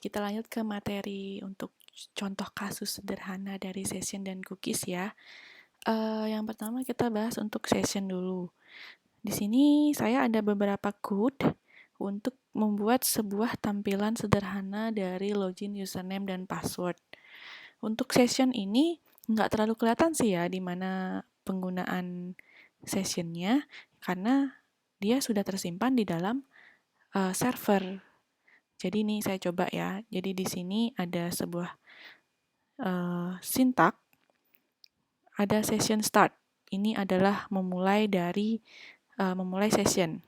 Kita lanjut ke materi untuk contoh kasus sederhana dari session dan cookies ya. Yang pertama kita bahas untuk session dulu. Di sini saya ada beberapa code untuk membuat sebuah tampilan sederhana dari login username dan password. Untuk session ini nggak terlalu kelihatan sih ya di mana penggunaan sessionnya karena dia sudah tersimpan di dalam server. Jadi ini saya coba ya. Jadi di sini ada sebuah sintak, ada session start. Ini adalah memulai dari memulai session.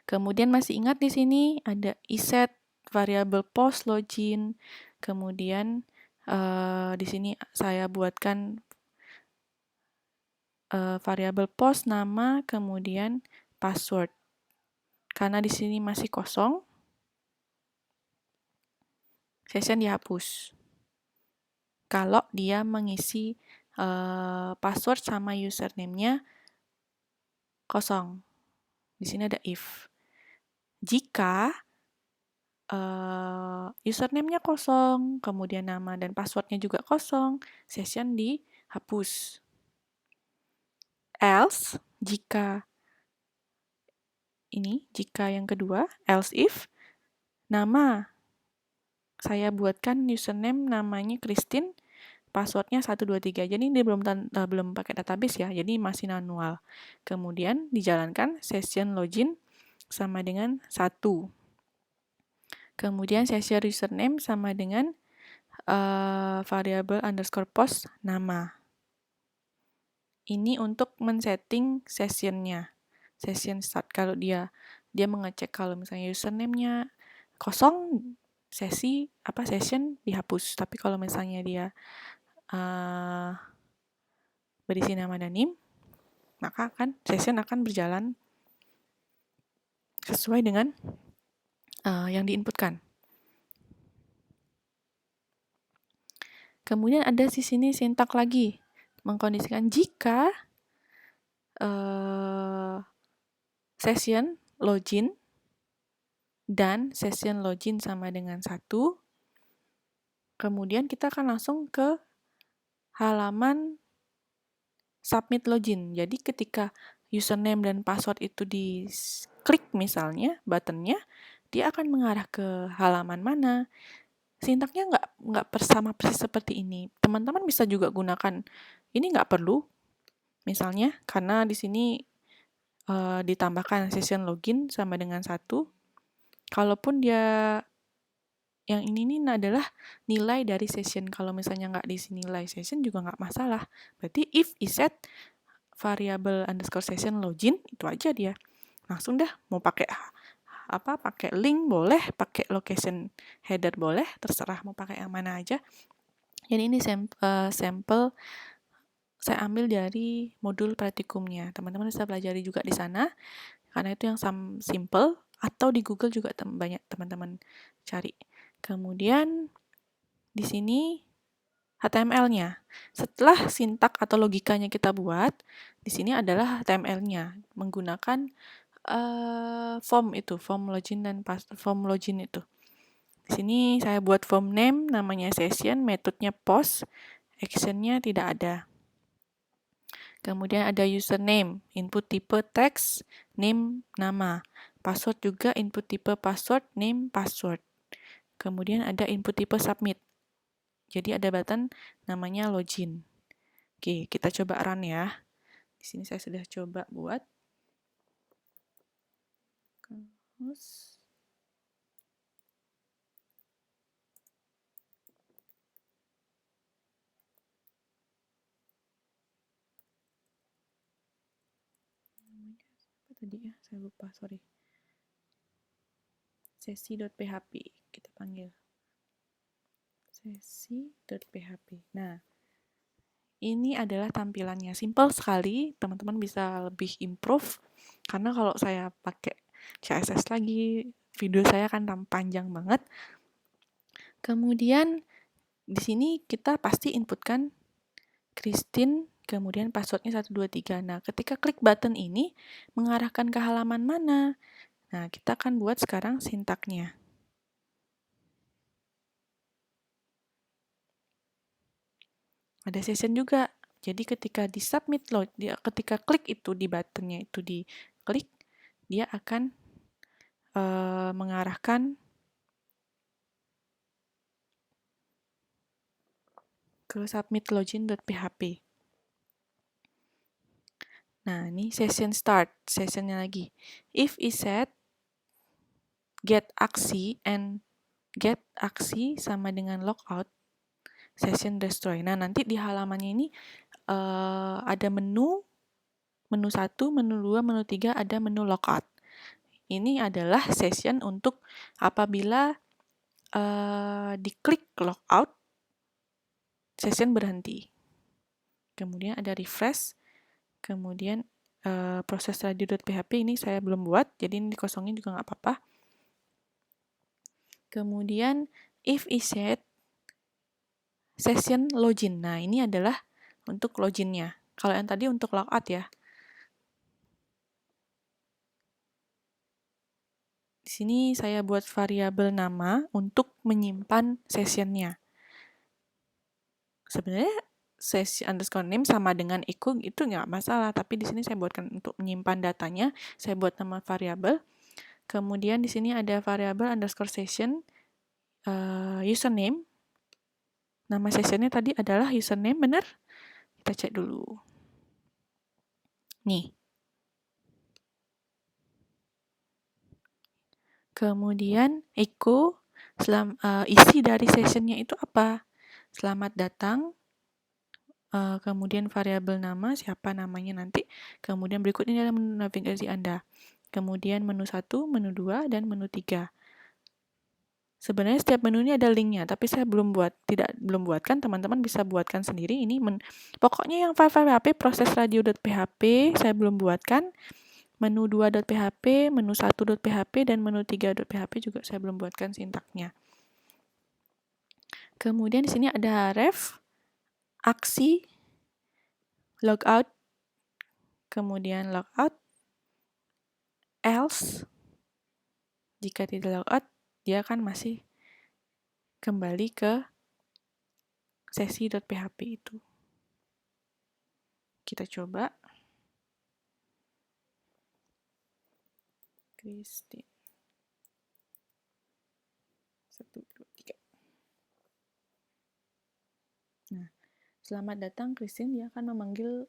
Kemudian masih ingat di sini ada iset variable post login. Kemudian di sini saya buatkan variable post nama, kemudian password. Karena di sini masih kosong, session dihapus. Kalau dia mengisi password sama username-nya kosong. Di sini ada if. Jika username-nya kosong, kemudian nama dan password-nya juga kosong, session dihapus. Else, jika yang kedua, else if, nama, saya buatkan username namanya Christine, passwordnya 123. Jadi ini belum pakai database ya, jadi masih manual. Kemudian dijalankan session login sama dengan 1. Kemudian session username sama dengan variable underscore post nama. Ini untuk men-setting sessionnya, session start. Kalau dia mengecek kalau misalnya username-nya kosong, session dihapus. Tapi kalau misalnya dia berisi nama dan NIM, maka session akan berjalan sesuai dengan yang diinputkan. Kemudian ada di sini sintak lagi, mengkondisikan jika session login dan session login sama dengan 1, kemudian kita akan langsung ke halaman submit login. Jadi ketika username dan password itu diklik misalnya buttonnya, dia akan mengarah ke halaman mana. Sintaknya nggak sama persis seperti ini. Teman-teman bisa juga gunakan, ini nggak perlu, misalnya karena di sini ditambahkan session login sama dengan 1. Kalaupun dia yang ini adalah nilai dari session. Kalau misalnya nggak diisi nilai session juga nggak masalah. Berarti if iset variable underscore session login, itu aja dia. Langsung dah mau pakai pakai link boleh, pakai location header boleh, terserah mau pakai yang mana aja. Jadi ini sampel saya ambil dari modul praktikumnya. Teman-teman bisa pelajari juga di sana, karena itu yang simple, atau di Google juga banyak teman-teman cari. Kemudian di sini HTML-nya. Setelah sintak atau logikanya kita buat, di sini adalah HTML-nya menggunakan form login dan form login itu. Di sini saya buat form name namanya session, metodenya post, action-nya tidak ada. Kemudian ada username, input tipe text, name nama. Password juga input tipe password, name password. Kemudian ada input tipe submit. Jadi ada button namanya login. Oke, kita coba run ya. Di sini saya sudah coba buat. Terus apa tadi ya? Saya lupa, sorry. Sesi.php kita panggil. Sesi.php. Nah, ini adalah tampilannya. Simple sekali, teman-teman bisa lebih improve. Karena kalau saya pakai CSS lagi, video saya kan panjang banget. Kemudian di sini kita pasti inputkan Christine, kemudian passwordnya 123. Nah, ketika klik button ini, mengarahkan ke halaman mana? Nah, kita akan buat sekarang sintaknya. ada session juga. Jadi ketika di submit load, ketika klik itu di buttonnya itu diklik, dia akan mengarahkan ke submit login.php. Nah, ini session start, sessionnya lagi. If is set get aksi and get aksi sama dengan logout, session destroy. Nah, nanti di halamannya ini ada menu 1, menu 2, menu 3, ada menu logout. Ini adalah session untuk apabila diklik logout, session berhenti. Kemudian ada refresh, kemudian proses radio.php ini saya belum buat, jadi ini dikosongin juga nggak apa-apa. Kemudian if is set session login. Nah, ini adalah untuk loginnya. Kalau yang tadi untuk logout ya. Di sini saya buat variabel nama untuk menyimpan sessionnya. Sebenarnya session underscore name sama dengan echo itu nggak masalah, tapi di sini saya buatkan untuk menyimpan datanya, saya buat nama variabel. Kemudian di sini ada variabel underscore session username. Nama sessionnya tadi adalah username, benar? Kita cek dulu. Nih. Kemudian echo, isi dari sessionnya itu apa? Selamat datang, kemudian variabel nama, siapa namanya nanti. Kemudian berikutnya adalah menu navigasi Anda. Kemudian menu 1, menu 2, dan menu 3. Sebenarnya setiap menu ini ada linknya, tapi saya belum buatkan, teman-teman bisa buatkan sendiri. Ini pokoknya yang file PHP, proses radio.php, saya belum buatkan. Menu 2.php, menu 1.php, dan menu 3.php juga saya belum buatkan sintaknya. Kemudian di sini ada ref, aksi, logout, kemudian logout, else, jika tidak logout, dia akan masih kembali ke sesi.php itu. Kita coba. Christine. 1, 2, 3. Nah, selamat datang Christine. Dia akan memanggil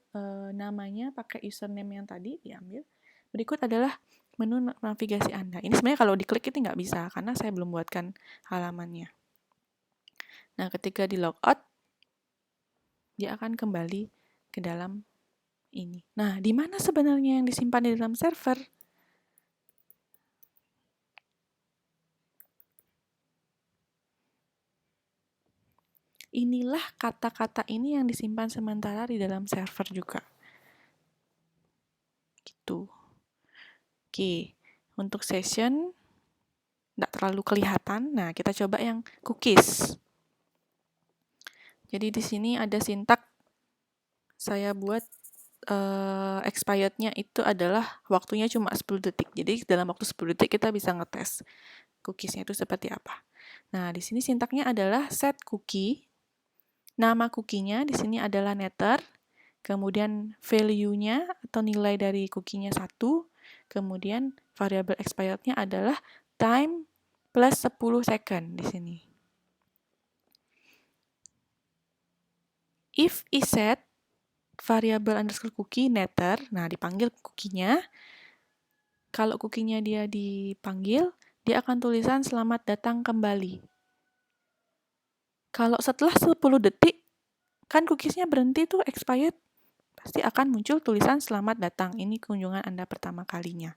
namanya pakai username yang tadi diambil. Berikut adalah menu navigasi Anda. Ini sebenarnya kalau diklik itu nggak bisa, karena saya belum buatkan halamannya. Nah, ketika di logout, dia akan kembali ke dalam ini. Nah, di mana sebenarnya yang disimpan di dalam server? Inilah kata-kata ini yang disimpan sementara di dalam server juga. Gitu. Oke, untuk session nggak terlalu kelihatan. Nah, kita coba yang cookies. Jadi di sini ada sintak saya buat expirednya itu adalah waktunya cuma 10 detik. Jadi dalam waktu 10 detik kita bisa ngetes cookiesnya itu seperti apa. Nah, di sini sintaknya adalah set cookie. Nama cookie-nya di sini adalah netter. Kemudian value-nya atau nilai dari cookie-nya 1. Kemudian variabel expirednya adalah time plus 10 second di sini. If is set variabel underscore cookie netter, nah dipanggil cookie-nya. Kalau cookie-nya dia dipanggil, dia akan tulisan selamat datang kembali. Kalau setelah 10 detik, kan cookies-nya berhenti tuh expired, pasti akan muncul tulisan selamat datang. Ini kunjungan Anda pertama kalinya.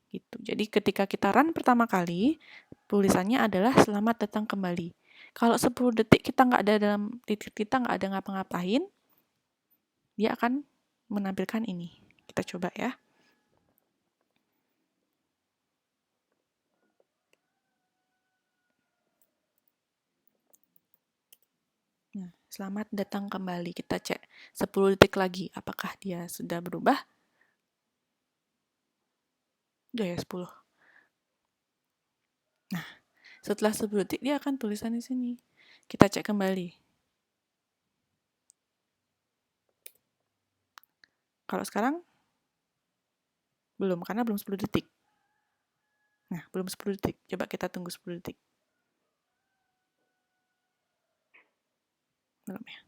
Gitu. Jadi ketika kita run pertama kali, tulisannya adalah selamat datang kembali. Kalau 10 detik kita nggak ada dalam titik, kita nggak ada ngapa-ngapain, dia akan menampilkan ini. Kita coba ya. Nah, selamat datang kembali. Kita cek 10 detik lagi. Apakah dia sudah berubah? Udah ya 10. Nah, setelah 10 detik dia akan tulisan di sini. Kita cek kembali. Kalau sekarang belum, karena belum 10 detik. Nah, belum 10 detik. Coba kita tunggu 10 detik. Belum ya?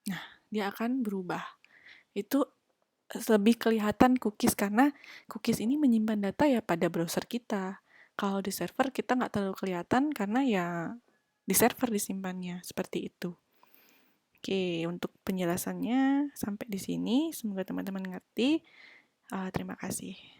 Nah, dia akan berubah. Itu lebih kelihatan cookies karena cookies ini menyimpan data ya pada browser kita. Kalau di server kita nggak terlalu kelihatan karena ya di server disimpannya, seperti itu. Oke, untuk penjelasannya sampai di sini. Semoga teman-teman ngerti. Terima kasih.